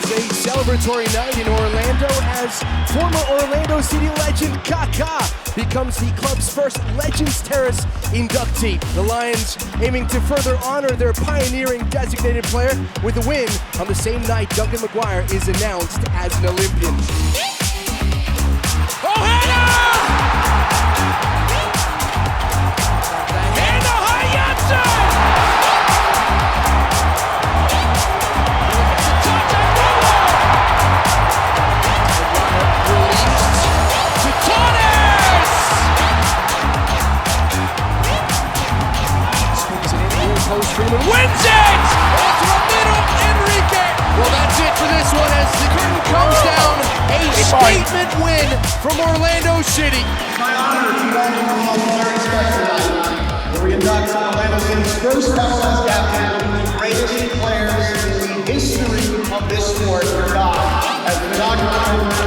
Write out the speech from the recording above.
is a celebratory night in Orlando as former Orlando City legend Kaká becomes the club's first Legends Terrace inductee. The Lions aiming to further honor their pioneering designated player with a win on the same night Duncan McGuire is announced as an Olympian. Wins it! Into the middle, Enrique! Well, that's it for this one as the curtain comes down. A statement win from Orlando City. It's my honor to welcome you all very special tonight, where we induct Orlando City's first MLS captain, one of the greatest players in the history of this sport, as the inaugural